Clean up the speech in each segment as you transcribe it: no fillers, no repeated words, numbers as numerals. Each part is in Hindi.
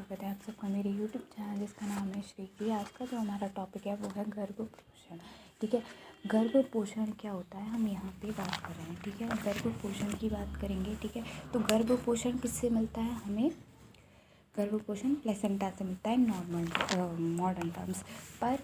स्वागत है आप सबका मेरे YouTube चैनल जिसका नाम है श्री की। आज का जो हमारा टॉपिक है वो है गर्भ पोषण। ठीक है, गर्भ पोषण क्या होता है हम यहाँ पे बात कर रहे हैं। ठीक है, गर्भ पोषण की बात करेंगे। ठीक है, तो गर्भ पोषण किससे मिलता है हमें? गर्भ पोषण प्लेसेंटा से मिलता है नॉर्मल मॉडर्न टर्म्स पर।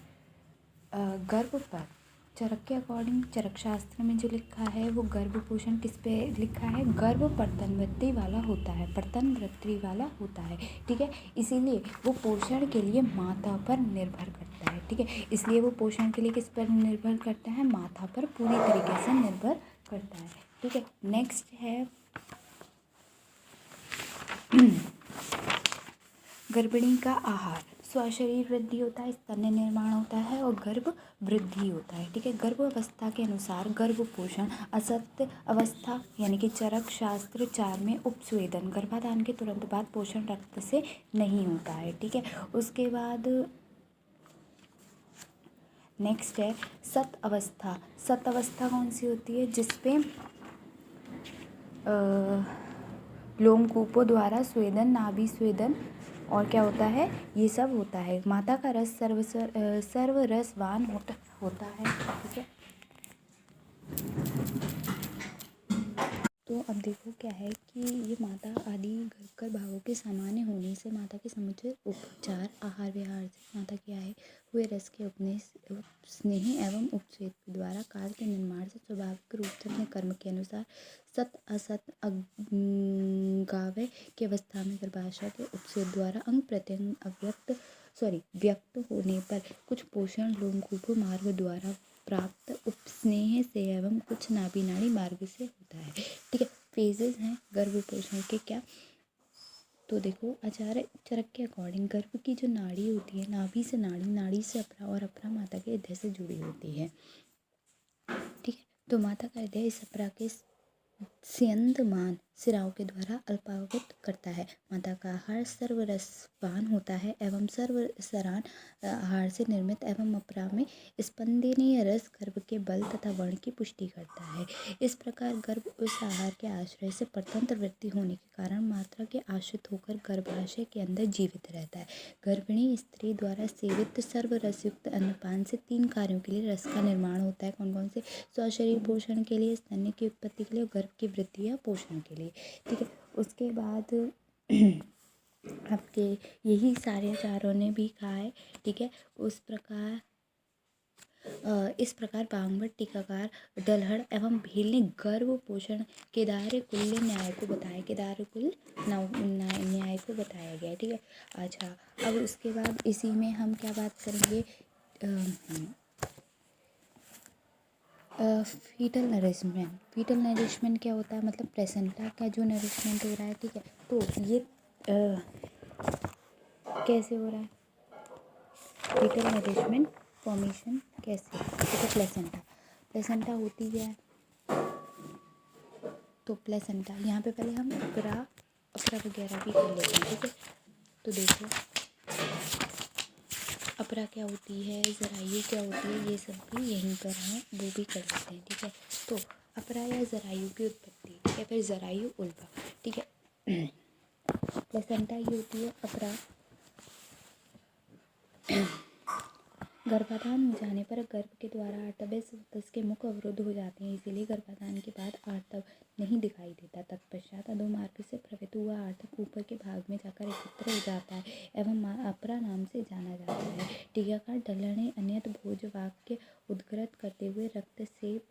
गर्भ पर चरक के अकॉर्डिंग चरक शास्त्र में जो लिखा है वो गर्भ पोषण किस पे लिखा है? गर्भ पर्तन वृत्ति वाला होता है, पर्तन वृत्ति वाला होता है। ठीक है, इसीलिए वो पोषण के लिए माता पर निर्भर करता है। ठीक है, इसलिए वो पोषण के लिए किस पर निर्भर करता है? माता पर पूरी तरीके से निर्भर करता है। ठीक है, नेक्स्ट है गर्भिणी का आहार। स्वशरीर वृद्धि होता है, स्तन्य निर्माण होता है और गर्भ वृद्धि होता है। ठीक है, गर्भ अवस्था के अनुसार गर्भ पोषण असत्य अवस्था यानी कि चरक शास्त्र 4 में उपस्वेदन गर्भाधान के तुरंत बाद पोषण रक्त से नहीं होता है। ठीक है, उसके बाद नेक्स्ट है सत अवस्था। सत अवस्था कौन सी होती है? जिसपे लोमकूपों द्वारा स्वेदन, नाभि स्वेदन और क्या होता है, ये सब होता है। माता का रस सर्वरसवान होता है। ठीक है, तो अब देखो क्या है कि ये माता आदि गर्भकर भावों के सामान्य होने से माता के समुचित उपचार आहार विहार से माता के आए हुए रस के उपस्नेह एवं उपस्वेद के द्वारा काल के निर्माण से स्वाभाविक रूप से अपने कर्म के अनुसार सत असत अगावय की अवस्था में गर्भाशय के उपस्वेद द्वारा अंग प्रत्यंग व्यक्त होने पर कुछ पोषण लोमकूप मार्ग द्वारा प्राप्त उपस्नेह से एवं कुछ नाभि नाड़ी मार्ग से होता है। ठीक है, फेजेस हैं गर्भ पोषण के क्या? तो देखो आचार्य चरक के अकॉर्डिंग गर्भ की जो नाड़ी होती है, नाभि से नाड़ी, नाड़ी से अपरा और अपरा माता के हृदय से जुड़ी होती है। ठीक है, तो माता का हृदय इस अपरा के स्यंदमान सिराओं के द्वारा अल्पावगत करता है। माता का आहार सर्वरसवान होता है एवं सर्वसरान आहार से निर्मित एवं अपरा में स्पंदनीय रस गर्भ के बल तथा वर्ण की पुष्टि करता है। इस प्रकार गर्भ उस आहार के आश्रय से परतंत्र वृत्ति होने के कारण मात्रा के आश्रित होकर गर्भाशय के अंदर जीवित रहता है। गर्भिणी स्त्री द्वारा सेवित सर्वरसयुक्त अन्नपान से 3 कार्यों के लिए रस का निर्माण होता है। कौन कौन से? स्वशरीर पोषण के लिए, स्तन्य की उत्पत्ति के लिए और गर्भ की वृद्धि या पोषण के लिए। ठीक है, उसके बाद आपके यही सारे चारों ने भी कहा है। ठीक है, इस प्रकार बांगवट टीकाकार डलहड़ एवं भील ने गर्भ पोषण केदार कुल्य न्याय को बताया, केदार कुल न्याय को बताया गया। ठीक है, अच्छा अब उसके बाद इसी में हम क्या बात करेंगे? Fetal nourishment. फीटल नरिशमेंट क्या होता है? मतलब प्लेसेंटा का जो नरिशमेंट हो रहा है। ठीक है, तो ये कैसे हो रहा है? फीटल नरिशमेंट फॉर्मेशन कैसे? तो प्लेसेंटा होती है। तो प्लेसेंटा यहाँ पे पहले हम अपरा वगैरह भी कर लेते हैं। ठीक है, तो देखो अपरा क्या होती है, जरायु क्या होती है, ये सब भी यहीं पर हैं, वो भी कर लेते हैं। ठीक है, तो अपरा या जरायु की उत्पत्ति या फिर जरायु उल्बा। ठीक है, प्लेसेंटा ये होती है अपरा। गर्भाधान हो जाने पर गर्भ के द्वारा आर्तव्य के मुख अवरुद्ध हो जाते हैं, इसीलिए गर्भाधान के बाद आर्तव नहीं दिखाई देता। तत्पश्चात अधोमार्ग से प्रवृत्त हुआ आर्तव ऊपर के भाग में जाकर एकत्र हो जाता है एवं अपरा नाम से जाना जाता है। टीकाकार डलहड़ ने अन्यत भोज वाक्य उद्धृत करते हुए रक्त से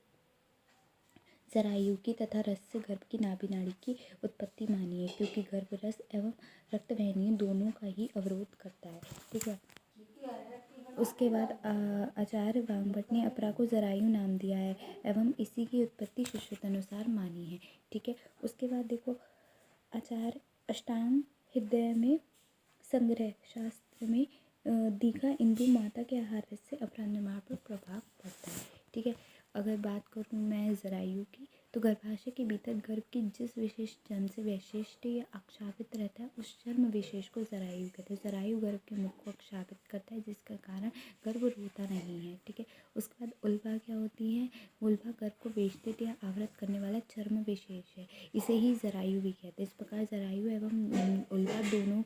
जरायु की तथा रस से गर्भ की नाभि नाड़ी की उत्पत्ति मानी है, क्योंकि गर्भ रस एवं रक्त वाहिनी दोनों का ही अवरोध करता है। ठीक है, उसके बाद आचार्य बांगवट ने अपरा को जरायु नाम दिया है एवं इसी की उत्पत्ति शिष्यतानुसार मानी है। ठीक है, उसके बाद देखो आचार्य अष्टांग हृदय में संग्रह शास्त्र में दीघा इंदु माता के आहार से अपरा निर्माण पर प्रभाव पड़ता है। ठीक है, अगर बात करूँ मैं जरायु की, तो गर्भाशय के भीतर गर्भ की जिस विशेष चर्म से वैशिष्ट या आक्षापित रहता है उस चर्म विशेष को जरायु कहते हैं। जरायु गर्भ के मुख को आक्षापित करता है जिसका कारण गर्भ रोता नहीं है। ठीक है, उसके बाद उल्बा क्या होती है? उल्बा गर्भ को वेष्टित या आवृत करने वाला चर्म विशेष है, इसे ही जरायु भी कहते हैं। इस प्रकार जरायु एवं उल्बा दोनों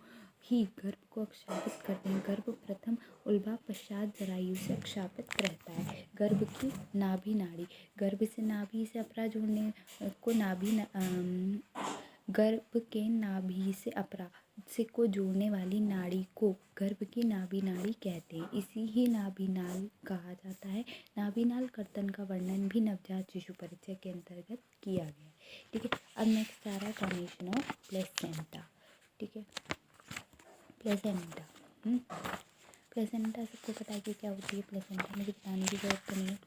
ही गर्भ को अक्षापित करते हैं। गर्भ प्रथम उल्बा पश्चात जरायु से अक्षापित रहता है। गर्भ की नाभि नाड़ी, गर्भ से नाभि से अपरा जोड़ने को गर्भ के नाभि से अपरा से को जोड़ने वाली नाड़ी को गर्भ की नाभि नाड़ी कहते हैं। इसी ही नाभि नाल कहा जाता है। नाभि नाल कर्तन का वर्णन भी नवजात शिशु परिचय के अंतर्गत किया गया है। ठीक है, अब नेक्स्ट आ रहा है फॉर्मेशन ऑफ प्लेसेंटा। ठीक है, प्लेसेंटा प्लेसेंटा सबको पता है कि क्या होती है। प्लेसेंटा मुझे बताने की जरूरत तो नहीं है।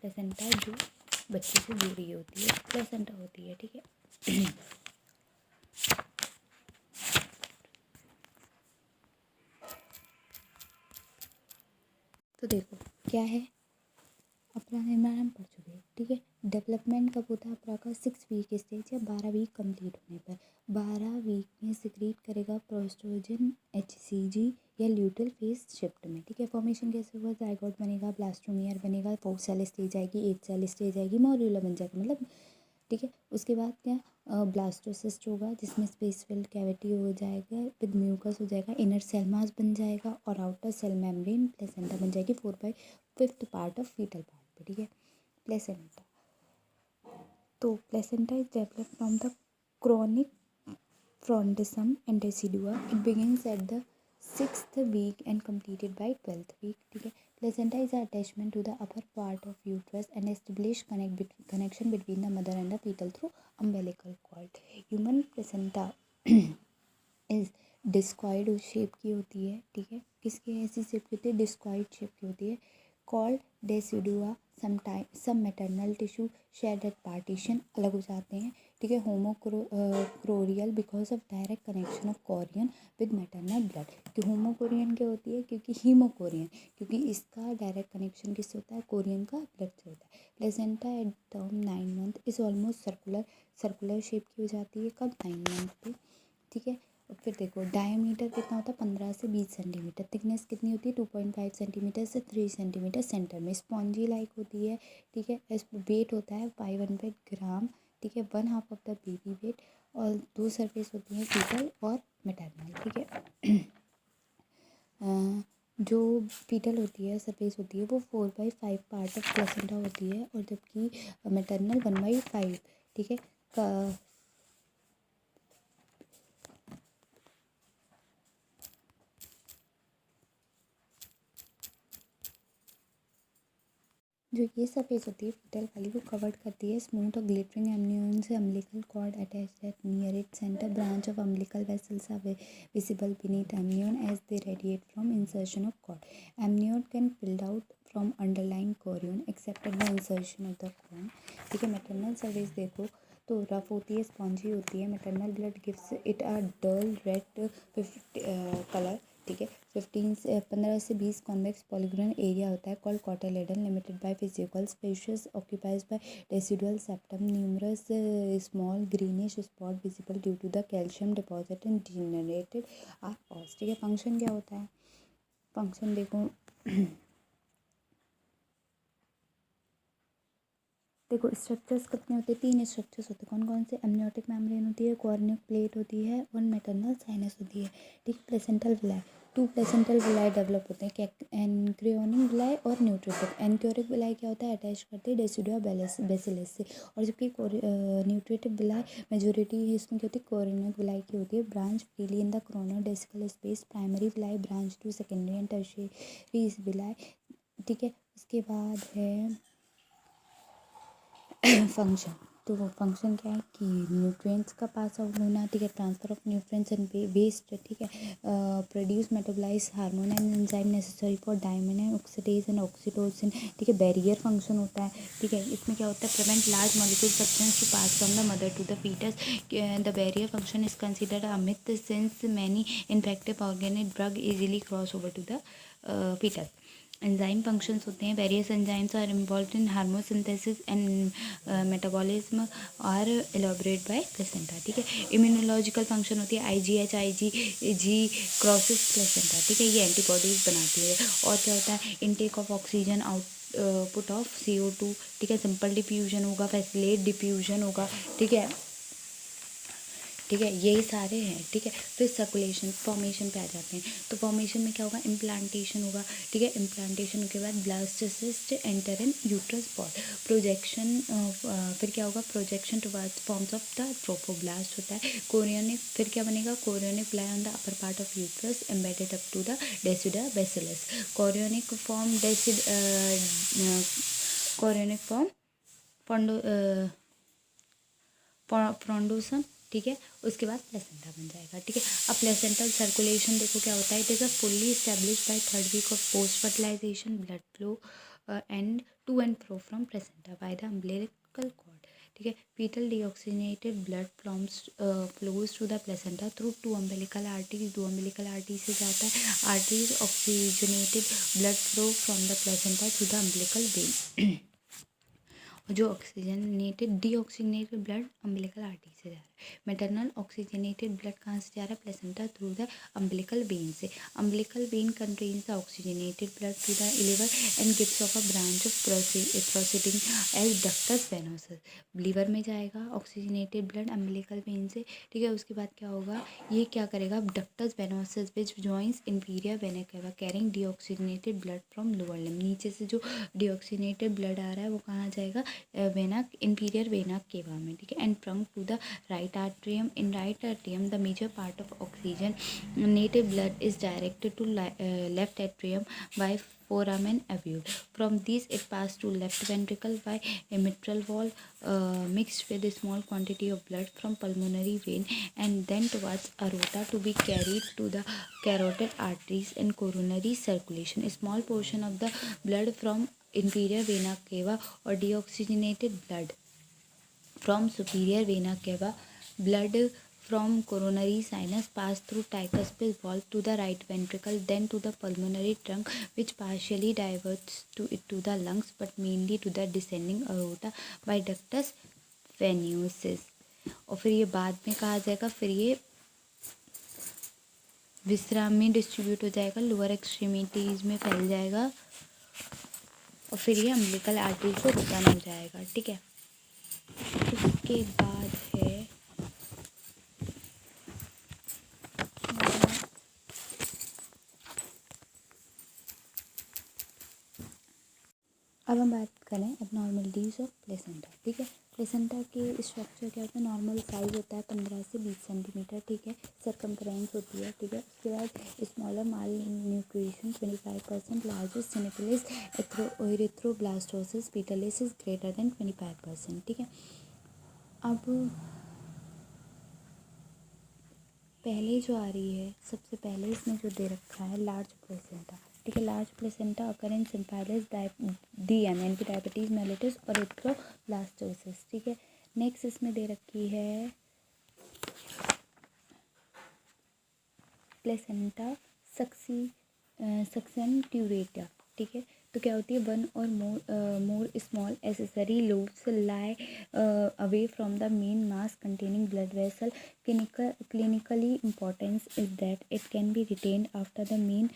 प्लेसेंटा जो बच्चे से जुड़ी होती है प्लेसेंटा होती है। ठीक है, तो देखो क्या है, अपरा निर्माण हम पढ़ चुके हैं। ठीक है, डेवलपमेंट कब होता है अपरा का? 6 वीक स्टेज या 12 वीक कंप्लीट होने पर। 12 वीक में सिक्रीट करेगा प्रोस्टोजन HCG या ल्यूटल फेस शिफ्ट में। ठीक है, फॉर्मेशन कैसे हुआ? जाइगोट बनेगा, ब्लास्टोमियर बनेगा, 4 सेल स्टेज आएगी, 8 सेल स्टेज आएगी, मॉड्यूला बन जाएगा मतलब। ठीक है, उसके बाद क्या ब्लास्टोसिस्ट होगा जिसमें स्पेस फिल्ड कैविटी हो जाएगा विद म्यूकस हो जाएगा, इनर सेल मास बन जाएगा और आउटर सेल मेम्ब्रेन प्लेसेंटा बन जाएगी 4/5 पार्ट ऑफ फीटल पार्ट पे। ठीक है, प्लेसेंटा, तो placenta is developed from the chorionic frondosum and decidua. It begins at the 6th week and completed by 12th week. ठीक है, placenta is attachment to the upper part of uterus and establish connection between the mother and the fetal through umbilical cord. Human placenta is discoid shape की होती है। ठीक है, किसकी ऐसी शेप की होती है? डिस्कॉइड शेप की होती है। Called decidua, some maternal tissue shed at partition, अलग हो जाते हैं। ठीक है, haemochorial because of direct connection of chorion with maternal blood. कि होमोकोरियन क्या होती है? क्योंकि हीमोकोरियन, क्योंकि इसका डायरेक्ट कनेक्शन किससे होता है? कोरियन का ब्लड से होता है। Placenta at term 9 month is almost circular shape की हो जाती है। कब? 9 मंथ पे। ठीक है, फिर देखो डायमीटर कितना होता है? 15 से 20 सेंटीमीटर। थिकनेस कितनी होती है? 2.5 सेंटीमीटर से 3 सेंटीमीटर सेंटर में। स्पॉन्जी लाइक होती है। ठीक है, वेट होता है 500 ग्राम। ठीक है, 1/2 ऑफ द बेबी वेट। और 2 सरफेस होती हैं, फीटल और मैटरनल। ठीक है, जो फीटल होती है सरफेस होती है वो 4/5 पार्ट ऑफ प्लेसेंटा होती है और जबकि मैटरनल 1/5। ठीक है, जो ये सरफेस होती है फीटल वाली वो कवर्ड करती है स्मूथ और ग्लिटरिंग एमनियन से। Umbilical cord attached at near it centre. Branch of umbilical vessels are visible beneath amnion as they radiate from insertion of cord. Amnion can pulled out from underlying chorion except at the insertion of the cord. ठीक है, मैटरनल सर्फेस देखो तो रफ होती है, स्पॉन्जी होती है। Maternal blood gives it a dull red colour. ठीक है, 15 से 20 कॉन्वेक्स पॉलीगोनल एरिया होता है called cotyledon, limited by physical spaces, occupies by residual septum, numerous small greenish spot visible due to the calcium deposit and degenerated areas. ठीक है, फंक्शन क्या होता है? फंक्शन देखो देखो स्ट्रक्चर्स कितने होते हैं? 3 स्ट्रक्चर्स होते हैं। कौन कौन से? एमनियोटिक मेम्ब्रेन होती है, कॉर्निक प्लेट होती है और मैटरनल साइनस होती है। ठीक, placental villi, 2 placental villi develop होते हैं, एनक्रियोनिक विलाई और न्यूट्रेटिव। एनक्योरिक विलाई क्या होता है? अटैच करते हैं डेसिडुआ बेसिलस से। और जबकि न्यूट्रेटिव विलाई मेजोरिटी इसमें क्या होती है? कोरियनिक विलाई की होती है। Branch freely in the chorionodecidual space. Primary villi branch to secondary and tertiary villi. ठीक है, उसके बाद है फंक्शन। तो वो फंक्शन क्या है कि न्यूट्रिएंट्स का पास आउट होना। ठीक है, transfer of nutrients and waste. ठीक है, produce metabolise hormone and enzyme necessary for diamine oxidase and oxytocin. ठीक है, बैरियर फंक्शन होता है। ठीक है, इसमें क्या होता है? Prevent large molecule substance to pass from the mother to the foetus. The barrier function is considered a myth since many infective organic drug easily cross over to the foetus. Enzyme functions होते हैं। Various enzymes are involve in hormosynthesis and metabolism are elaborate by placenta. ठीक है, इम्यूनोलॉजिकल फंक्शन होती है IgG क्रॉसेस प्लेसेंटा। ठीक है, ये एंटीबॉडीज बनाती है। और क्या होता है? Intake of oxygen, output of CO2। ठीक है, सिंपल डिफ्यूजन होगा, फैसिलेट डिफ्यूजन होगा। ठीक है, ठीक है, यही सारे हैं। ठीक है, फिर सर्कुलेशन फॉर्मेशन पे आ जाते हैं। तो फॉर्मेशन में क्या होगा, इम्प्लांटेशन होगा। ठीक है, इम्प्लांटेशन के बाद blastocyst enter in uterus wall, projection, फिर क्या होगा, projection towards forms of the trophoblast होता है। कोरियोनिक, फिर क्या बनेगा, chorionic laeve on the upper part of uterus embedded up to the decidua basalis. Chorionic form chorionic form frondosum. ठीक है, उसके बाद प्लेसेंटा बन जाएगा। ठीक है, अब प्लेसेंटल सर्कुलेशन देखो क्या होता है। It is a fully establish by third week of post fertilization, blood flow and to and fro from placenta by the umbilical cord. ठीक है, foetal deoxygenated blood flows to the placenta through two umbilical arteries, दो अम्बिलिकल आर्टरी से जाता है। Arteries oxygenated blood flow from the placenta to the umbilical vein. जो oxygenated deoxygenated blood umbilical artery से जा रहा है। मैटरनल ऑक्सीजनेटेड ब्लड कहाँ से जा रहा है, placenta through the umbilical vein से। Umbilical vein contains the oxygenated blood to the liver and gives off a branch of proceeding as ductus venosus. Liver में जाएगा ऑक्सीजनेटेड ब्लड अम्बिलिकल वेन से। ठीक है, उसके बाद क्या होगा, ये क्या करेगा, ductus venosus which joins inferior vena cava carrying deoxygenated blood from lower limb. नीचे से जो डीऑक्सीजनेटेड ब्लड आ रहा है वो कहाँ जाएगा, वेना इंफीरियर वेना केवा में। ठीक है, and trunk to the right atrium. In right atrium the major part of oxygen native blood is directed to left atrium by foramen avule. From these it passed to left ventricle by a mitral valve, mixed with a small quantity of blood from pulmonary vein and then towards aorta to be carried to the carotid arteries and coronary circulation. A small portion of the blood from inferior vena cava or deoxygenated blood from superior vena cava, blood from coronary sinus pass through tricuspid valve to the right ventricle, then to the pulmonary trunk, which partially diverts to the lungs, but mainly to the descending aorta by ductus venosus. और फिर ये बाद में कहा जाएगा, फिर ये विश्राम में डिस्ट्रीब्यूट हो जाएगा, लोअर एक्सट्रीमिटीज में फैल जाएगा और फिर ये अम्बिलिकल आर्टरी से रिटर्न हो जाएगा। ठीक है, उसके बाद है अब हम बात करें एबनॉर्मलिटीज़ ऑफ प्लेसेंटा। ठीक है, प्लेसेंटा के स्ट्रक्चर क्या होता है, नॉर्मल साइज होता है 15 से 20 सेंटीमीटर। ठीक है, सरकमफ्रेंस होती है। ठीक है, उसके बाद smaller mall nucleation 25%, largest syphilis erythroblastosis fetalis is greater than 25%। ठीक है, अब पहले जो आ रही है, सबसे पहले इसमें जो दे रखा है लार्ज प्लेसेंटा। ठीक है, लार्ज प्लेसेंटा अकर इन सिम्फाइलिस DM यानी कि डायबिटीज़ मेलिटस और एरिथ्रोब्लास्टोसिस। ठीक है, नेक्स्ट इसमें दे रखी है प्लेसेंटा सक्सन ट्यूरेटा। ठीक है, तो क्या होती है, वन और more small accessory lobes lie away from the main mass containing blood vessel. Clinically importance is that it can be retained after the main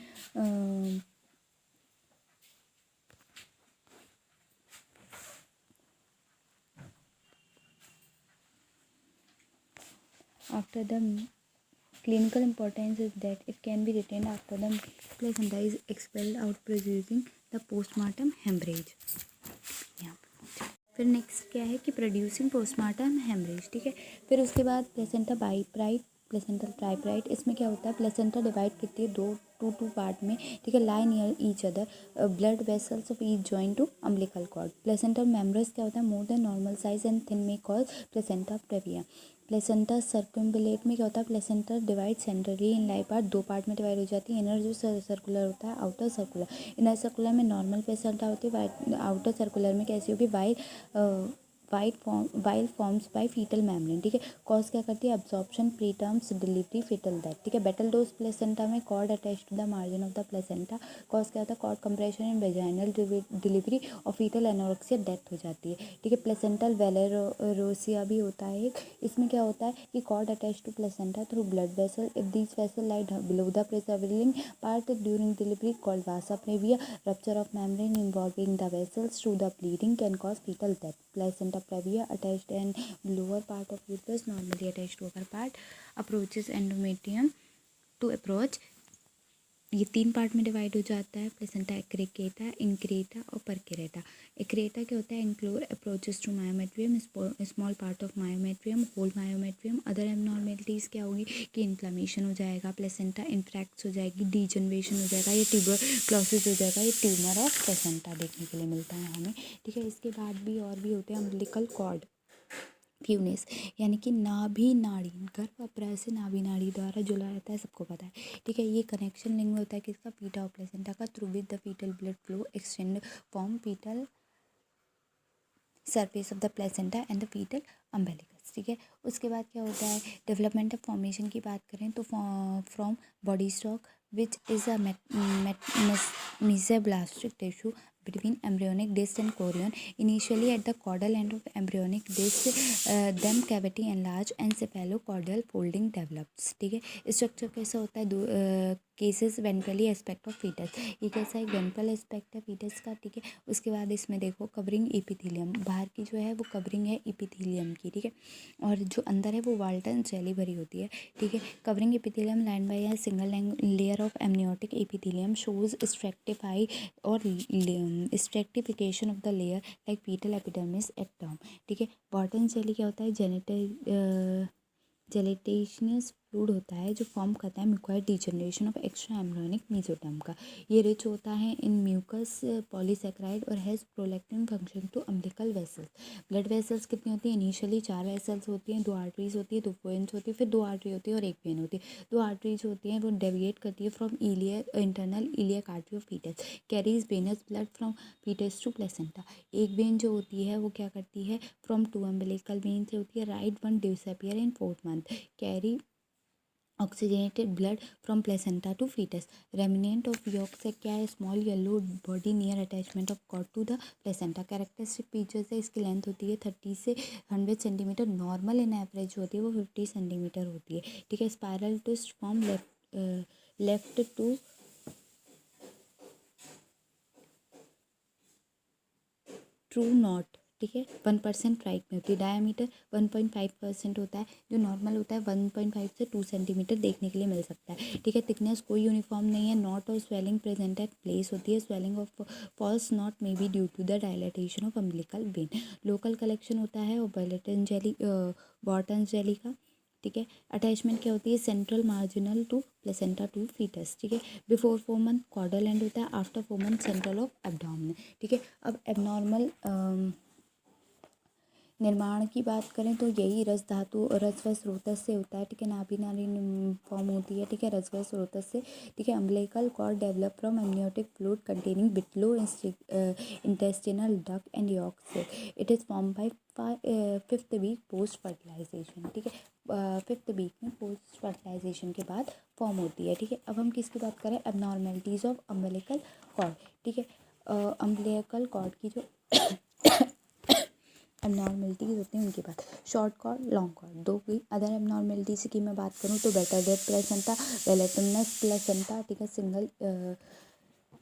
clinical importance is that it can be retained after the placenta is expelled out, producing the postmortem hemorrhage. फिर नेक्स्ट क्या है कि प्रोड्यूसिंग पोस्टमार्टम हेमरेज. ठीक है, फिर उसके बाद प्लेसेंटा बाइप्राइट, प्लेसेंटल ट्राइप्राइट. इसमें क्या होता है, प्लेसेंटा डिवाइड करती है टू पार्ट में. ठीक है, lie near each other, blood vessels of each join to umbilical cord. Placental membranes क्या होता है, more than normal size and thin may cause placenta previa. Placenta circumvallate में क्या होता है, placenta divide centrally in lie part, दो पार्ट में डिवाइड हो जाती है. इनर जो सर्कुलर होता है, आउटर सर्कुलर. इनर सर्कुलर में नॉर्मल प्लेसेंटा होती है, आउटर सर्कुलर में कैसी होगी, while forms by fetal membrane. ठीक है, कॉज क्या करती है, absorption, pre terms delivery, fetal death. ठीक है, बेटल डोज प्लेसेंटा में cord attach to the margin of the placenta. Cause क्या होता है, cord compression in vaginal delivery और फीटल एनोरेक्सिया, डेथ हो जाती है. ठीक है, प्लेसेंटल वेलेरोसिया भी होता है एक. इसमें क्या होता है कि cord attach to placenta through blood vessel. If this vessel lie below the presenting part during delivery called vasa previa. Rupture of membrane involving the vessels through the bleeding can cause fetal death. Placenta placenta previa attached and lower part of uterus normally attached to upper part, approaches endometrium to approach। ये 3 पार्ट में डिवाइड हो जाता है, प्लेसेंटा एक्रिकेटा, इंक्रेटा और परकेरेटा। एक्रेटा क्या होता है, include approaches to myometrium, small part of myometrium, whole myometrium. Other abnormalities क्या होगी कि इन्फ्लामेशन हो जाएगा, प्लेसेंटा इंफ्रैक्ट हो जाएगी, डीजनरेशन हो जाएगा, ये ट्यूबरक्लोसिस हो जाएगा, ये ट्यूमर ऑफ प्लेसेंटा देखने के लिए मिलता है हमें, ठीक है। इसके बाद भी और भी होते हैं अम्बिलिकल कॉर्ड फ्यूनेस, यानी कि नाभि नाड़ी, गर्भाशय से नाभि नाड़ी द्वारा जुड़ा रहता है, सबको पता है, ठीक है। ये कनेक्शन लिंक होता है किसका, फीटा और प्लेसेंटा का, through with the fetal blood flow extend from fetal surface of the placenta and the fetal umbilicus, ठीक है। उसके बाद क्या होता है, डेवलपमेंट ऑफ फॉर्मेशन की बात करें तो from body stock which is a mesoblastic tissue between embryonic disc and chorion, initially at the caudal end of embryonic disc, then cavity enlarge and cephalocaudal folding develops, ठीक है। स्ट्रक्चर कैसा होता है, cases ventrally aspect of fetus, ये कैसा है, वेंट्रल एस्पेक्ट है फीटस का, ठीक है। उसके बाद इसमें देखो कवरिंग एपिथेलियम, बाहर की जो है वो कवरिंग है एपिथेलियम की, ठीक है, और जो अंदर है वो वाल्टन जेली भरी होती है, ठीक है। Covering epithelium line by a single layer of amniotic epithelium shows stratify और stratification of the layer like fetal epidermis at term, ठीक है। वाल्टन जेली क्या होता है, जेलेटिशियस फ्लूइड होता है जो फॉर्म करता है mucoid degeneration of extra embryonic mesoderm का। ये रिच होता है इन म्यूकस पॉलीसेक्राइड और has prolactin function to umbilical vessels. Blood vessels कितनी होती है, इनिशियली 4 वेसल्स होती हैं, 2 आर्टरीज होती है, 2 वेन्स होती है, फिर 2 आर्टरी होती है और 1 वेन होती है। 2 आर्टरीज होती हैं वो डेविएट करती है फ्रॉम इलियर internal iliac artery of fetus, carries venous blood from fetus to placenta. एक वेन जो होती है वो क्या करती है, फ्रॉम 2 अम्बिलिकल वेन से होती है, right one disappear in 4th month, carry oxygenated blood from placenta to fetus. Remnant of yolk से क्या है, small yellow body near attachment of cord to the placenta. Characteristic features है, इसकी लेंथ होती है 30 से 100 सेंटीमीटर, नॉर्मल इन एवरेज होती है वो 50 सेंटीमीटर होती है, ठीक है। Spiral twist form left to true knot, ठीक है। 1% राइट में होती है। डायमीटर 1.5% होता है, जो नॉर्मल होता है 1.5 से 2 सेंटीमीटर देखने के लिए मिल सकता है, ठीक है। थिकनेस कोई यूनिफॉर्म नहीं है, नॉट और स्वेलिंग प्रेजेंट एट प्लेस होती है, swelling of false knot may be due to the dilatation of umbilical vein. Local collection होता है बॉटन जेली का, ठीक है। अटैचमेंट क्या होती है, central marginal to placenta to fetus, ठीक है। बिफोर 4 मंथ कॉर्डल एंड होता है, after 4 month central of abdomen, ठीक है। अब एबनॉर्मल निर्माण की बात करें तो यही रस धातु रस व स्रोतस से होता है, ठीक है। नाभि नाड़ी फॉर्म होती है, ठीक है, रस व स्रोतस से, ठीक है। Umbilical cord develop from amniotic fluid containing vitello intestinal duct and yolk sac. It is form by 5th week post fertilization, ठीक है। 5th वीक में पोस्ट फर्टिलाइजेशन के बाद फॉर्म होती है, ठीक है। अब हम किसकी बात करें, एबनॉर्मेलिटीज़ ऑफ अम्बिलिकल कॉर्ड, ठीक है। अम्बिलिकल कॉर्ड की जो एबनॉर्मेलिटीज़ होती हैं उनकी बात, शॉर्ट कॉर्ड, लॉन्ग कॉर्ड, दो की अदर एबनॉर्मेलिटीज़ की मैं बात करूँ तो बेटर डेथ प्लेसेंटा, वेलेटमनस प्लेसेंटा, ठीक है, सिंगल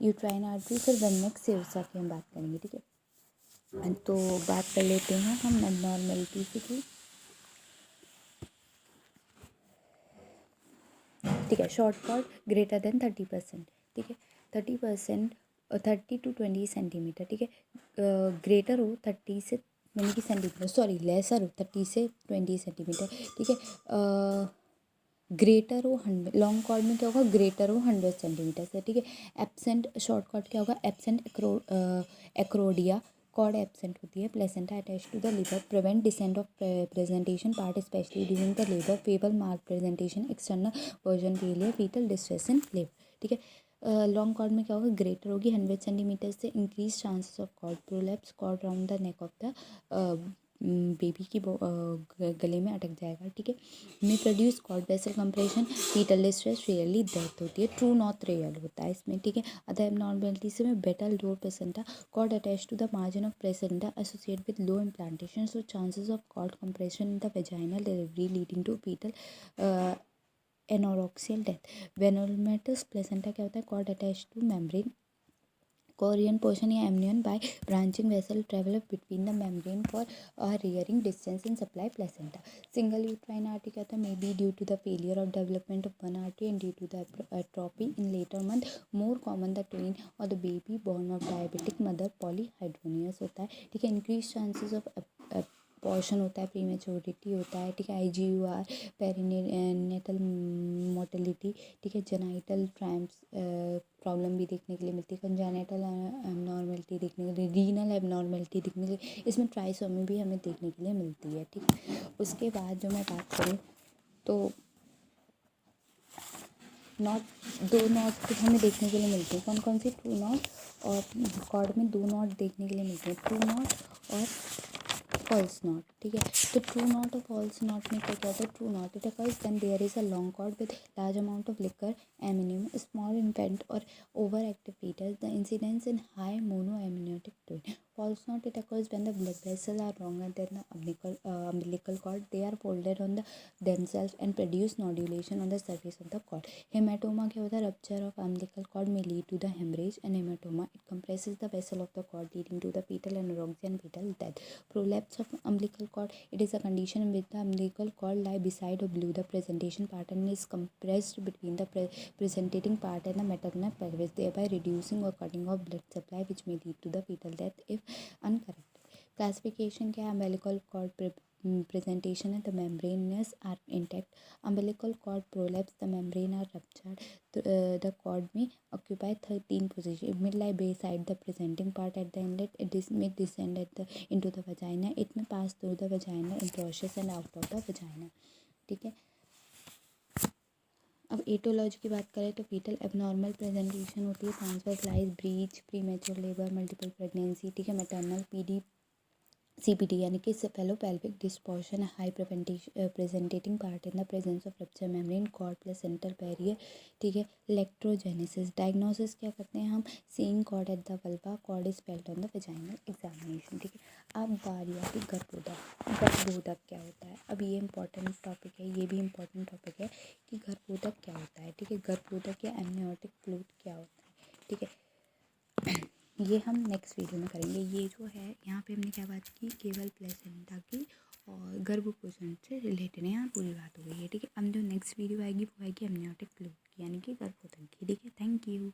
यूट्राइन आर्टरी, फिर वेनेक्स सेवसा की हम बात करेंगे, ठीक है। तो बात कर लेते हैं हम एबनॉर्मेलिटीज़ की, ठीक है। शॉर्ट कॉर्ड ग्रेटर देन 30%, ठीक है, 30%, 30 to 20 सेंटीमीटर, ठीक है। ग्रेटर हो 30 से 20 सेंटीमीटर, सॉरी लेसर हो 30 से 20 सेंटीमीटर, ठीक है। ग्रेटर हो 100, लॉन्ग कॉर्ड में क्या होगा, ग्रेटर हो 100 सेंटीमीटर से, ठीक है। एब्सेंट शॉर्ट कॉर्ड क्या होगा, एब्सेंट एक्रोडिया, कॉर्ड एब्सेंट होती है, placenta attach to the liver, prevent descent of presentation part specially during the labour, fable mark presentation, external version failure, fetal distress in labour, ठीक है। लॉन्ग कॉर्ड में क्या होगा, ग्रेटर होगी 100 सेंटीमीटर से, increase chances of cord prolapse, cord round the neck of the baby की गले में अटक जाएगा, ठीक है। में produce cord vessel compression, fetal distress, rarely death होती है, ट्रू नॉट रियल होता है इसमें, ठीक है। अदर एबनॉर्मेलिटी से में battledore placenta, cord attach to the margin of placenta associate with low implantation, so chances of cord compression in the vaginal delivery leading to fetal anoxial death. Velamentous placenta क्या होता है, cord attach to membrane chorion portion या amnion by branching vessel travel between the membrane for varying distance in supply placenta. Single uterine artery क्या होता है, may be due to the failure of development of one artery and due to the atrophy in later month more common the twin और the baby born of diabetic mother polyhydramnios होता है। ठीक है, इंक्रीज चांसेस ऑफ पोर्शन होता है, प्रीमेच्योरिटी होता है। ठीक है, IGUR, पेरीनेटल मोर्टेलिटी। ठीक है, जेनाइटल ट्रैम्प्स प्रॉब्लम भी देखने के लिए मिलती है, कंजेनिटल एबनॉर्मेलिटी देखने के लिए, रीनल एबनॉर्मेलिटी देखने के लिए, इसमें ट्राइसोमी भी हमें देखने के लिए मिलती है। ठीक है, उसके बाद जो मैं बात करूँ तो दो नॉट हमें देखने के लिए मिलते हैं। कौन कौन सी? ट्रू नॉट, और कॉर्ड में दो नॉट देखने के लिए मिलते हैं, ट्रू नॉट और फॉल्स नॉट। ठीक है, तो ट्रू नॉट और फॉल्स नॉट में क्या क्या होता है? True knot it occurs when there is a long cord with large amount of liquor amnii, small infant और over active fetus, the incidence in high monoamniotic twin. False knot it occurs when the blood vessels are longer than the umbilical cord. They are folded on themselves and produce nodulation on the surface of the cord. Hematoma क्या होता है? Rupture of umbilical cord may lead to the hemorrhage and hematoma. It compresses the vessel of the cord leading to the fetal anorexia and fetal death. Prolapse of umbilical cord. It is a condition in which the umbilical cord lie beside or below the presentation part and is compressed between the presenting part and the maternal pelvis, thereby reducing or cutting off blood supply, which may lead to the fetal death if uncorrected. Classification क्या है? umbilical cord presentation है, the membranes are intact. Umbilical cord prolapse, the membrane are ruptured. The cord may occupy 13 position. It may lie beside the presenting part at the inlet. It may descend into the vagina. It may pass through the vagina, introitus and out of the vagina. ठीक है, अब एटोलॉजी की बात करें तो फीटल एबनॉर्मल प्रेजेंटेशन होती है, transverse lies, breech, premature labour, multiple pregnancy. ठीक है, मैटरनल CPD यानी कि cephalopelvic disproportion, high presenting part in the presence of rupture membrane, cord placental barrier. ठीक है, इलेक्ट्रोजेनेसिस। डायग्नोसिस क्या करते हैं हम? Seeing cord at the vulva, cord is felt on the vaginal examination. ठीक है, अब बारी आती गर्भोदक। गर्भोदक क्या होता है? अब ये इंपॉर्टेंट टॉपिक है, ये भी इंपॉर्टेंट टॉपिक है कि गर्भोदक क्या होता है। ठीक है, गर्भोदक या एमनियोटिक फ्लूइड क्या होता है? ठीक है, ये हम नेक्स्ट वीडियो में करेंगे। ये जो है यहाँ पे हमने क्या बात की? केवल प्लेसेंटा की और गर्भपोषण से रिलेटेड है, यहाँ पूरी बात हो गई है। ठीक है, अब जो नेक्स्ट वीडियो आएगी वो आएगी एमनियोटिक फ्लूइड की, यानी कि गर्भोदक की। ठीक है, थैंक यू।